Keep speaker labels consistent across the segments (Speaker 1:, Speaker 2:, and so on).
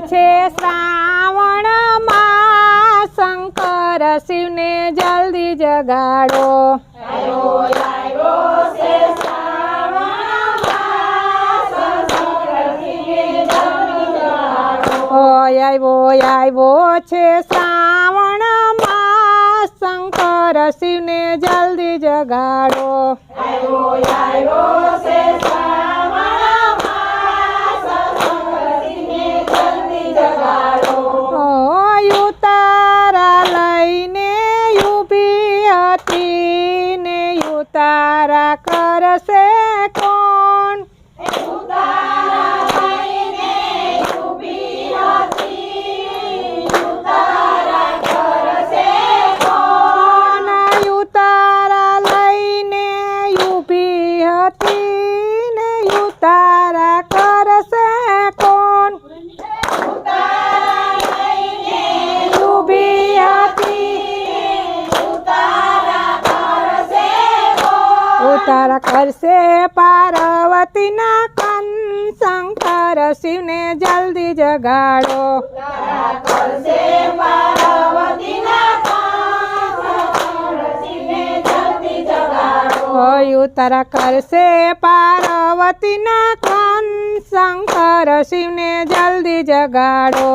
Speaker 1: છે શ્રાવણમાં શંકર શિવને જલ્દી જગાડો. આવ્યો છે શ્રાવણમાં શંકર શિવને જલ્દી જગાડો. યુતારા લઈને ઊભી હતી ને યુતારા કરશે કોણ? તારા કરશે કોણ? ઊભી હતી ઉતારા કરશે પાર્વતીના કન શંકર શિવને જલ્દી જગાડો. ઉતારા કરશે પાર્વતીના કન શંકર શિવને જલ્દી જગાડો.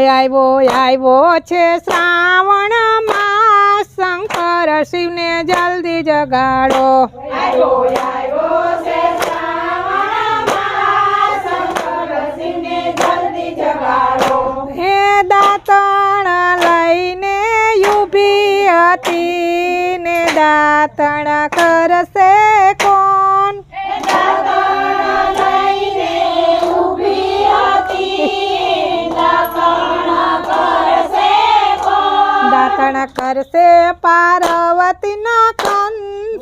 Speaker 1: આવ્યો છે શ્રાવણમાં શંકર શિવને જલ્દી જગાડો. હે દાંતણ લઈને ઊભી હતી ને દાંતણ કરશે કોણ? દાંતણ કરશે પાર્વતીના કન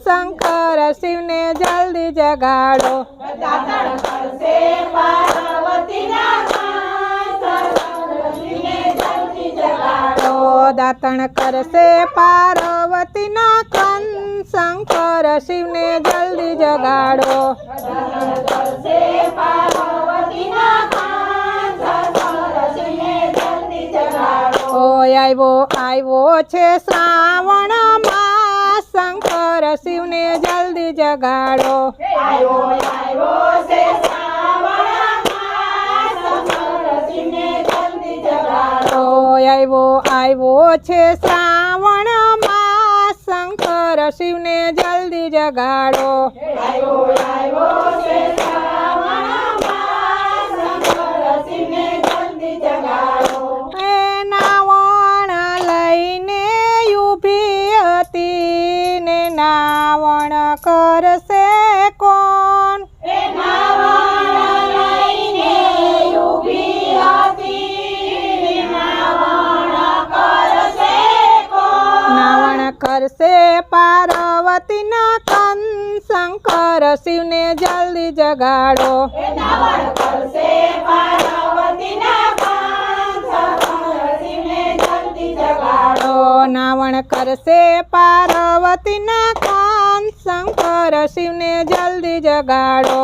Speaker 1: શંકર શિવને જલ્દી જગાડો. દાંતણ કરશે પાર્વતીના કન શંકર શિવને જલ્દી જગાડો. આવ્યો છે શ્રાવણમાં શંકર શિવને જલ્દી જગાડો. આવ્યો છે શ્રાવણમાં શંકર શિવને જલ્દી જગાડો. નાવણ લઈને ઊભી હતી ને નાવણ કરશે કોણ? કરશે પાર્વતીના કન શંકર શિવને જલ્દી જગાડો. નાવણ કરશે પાર્વતીના કન શંકર શિવને જલ્દી જગાડો.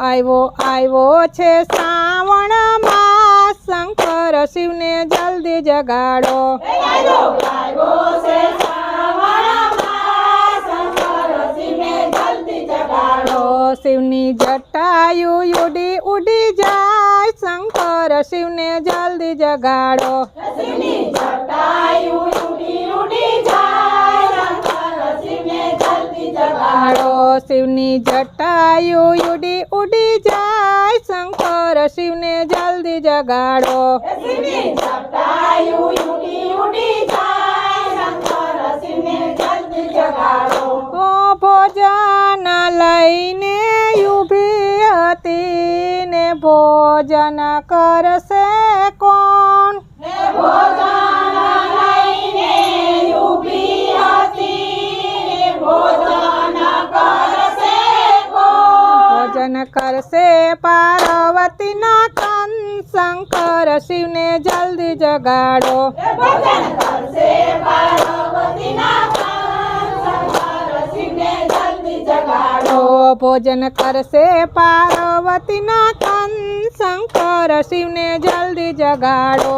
Speaker 1: આવ્યો છે શ્રાવણમાં શંકર શિવને જલ્દી જગાડો. શિવની જટાયુ ઉડી ઉડી જાય શંકર શિવને જલ્દી જગાડો. શિવની જટાયુ ઉડી ઉડી જાય શંકર શિવને જલ્દી જગાડો. ભોજન લઈને ઊભી હતી ને ભોજન કરશે કોણ? ભોજન કરશે પાર્વતીના કન શંકર શિવને જલ્દી જલ્દી જગાડો. ભોજન કરશે પાર્વતીના કાન શંકર શિવને જલ્દી જગાડો.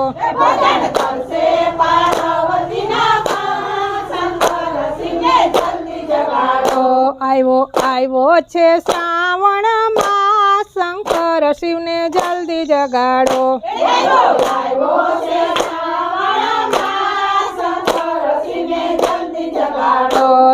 Speaker 1: આવ્યો છે શ્રાવણ માસ શંકર શિવને જલ્દી જગાડો.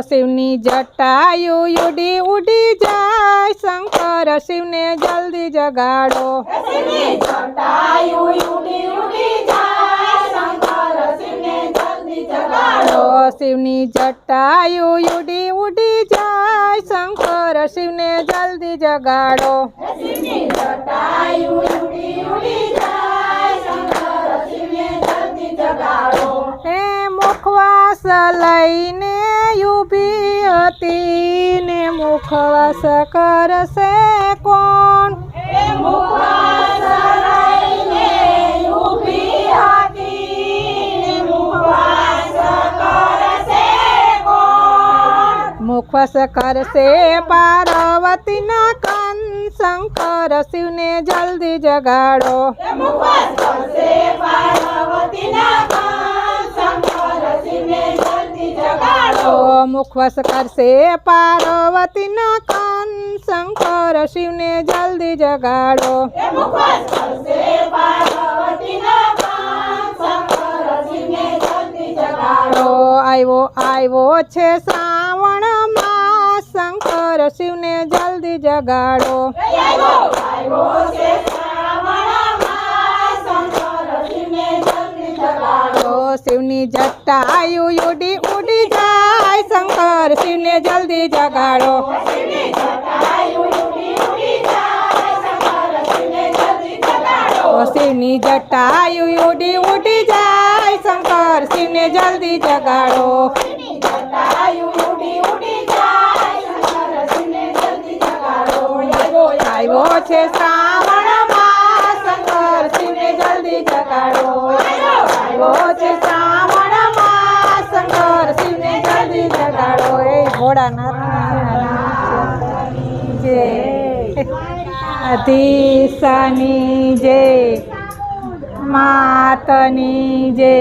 Speaker 1: શિવની જટાયુ ઉડી ઉડી જાય શંકર શિવને જલ્દી જગાડો. શિવની જટાયુ ઉડી ઉડી જાય શંકર શિવને જલ્દી જગાડો. શિવની જટાયુ ઉડી ઉડી જાય શંકર શિવને જલ્દી જગાડો. શિવની જટાયુ ઉડી ઉડી જાય શંકર શિવને જલ્દી જગાડો. એ મુખવાસ લઈને ઊભી હતી ને મુખવાસ કરશે કોણ? મુખવાસ લઈને ઊભી હતી મુખવાસ કરશે કોણ? મુખવાસ કરશે પાર્વતીના કાન શંકર શિવને જલ્દી જગાડો. મુખવાસ કરશે પાર્વતીના કાન શંકર શિવને જલ્દી જગાડો. મુખવાસ કરશે પાર્વતીના કાન શંકર શિવને જલ્દી જગાડો. મુખવાસ કરશે પાર્વતીના કાન શંકર શિવને જલ્દી જગાડો. આવ્યો છે શ્રાવણ માસ શંકર શિવને જલ્દી જગાડો. આવ્યો છે શ્રાવણ માસ શંકર શિવને જલ્દી જગાડો. શિવની જટાયુ ઉડી ઉડી જાય શંકર શિવને જલ્દી જગાડો. શિવની જટાયુ ઉડી ઉડી જાય શંકર શિવને જલ્દી જગાડો. શિવની જટાયુ ઉડી ઉડી જાય શંકર શિવને જલ્દી જગાડો. શિવની જટાયુ ઉડી ઉડી જાય શંકર શિવને જલ્દી જગાડો. આવ્યો છે શ્રાવણ માસ શંકર શિવને જલ્દી જગાડો. આવ્યો છે શ્રાવણ માસ શંકર શિવને જલ્દી જગાડો. એ ભોળાનાથની જય, અધીશાની જય, માતની જય.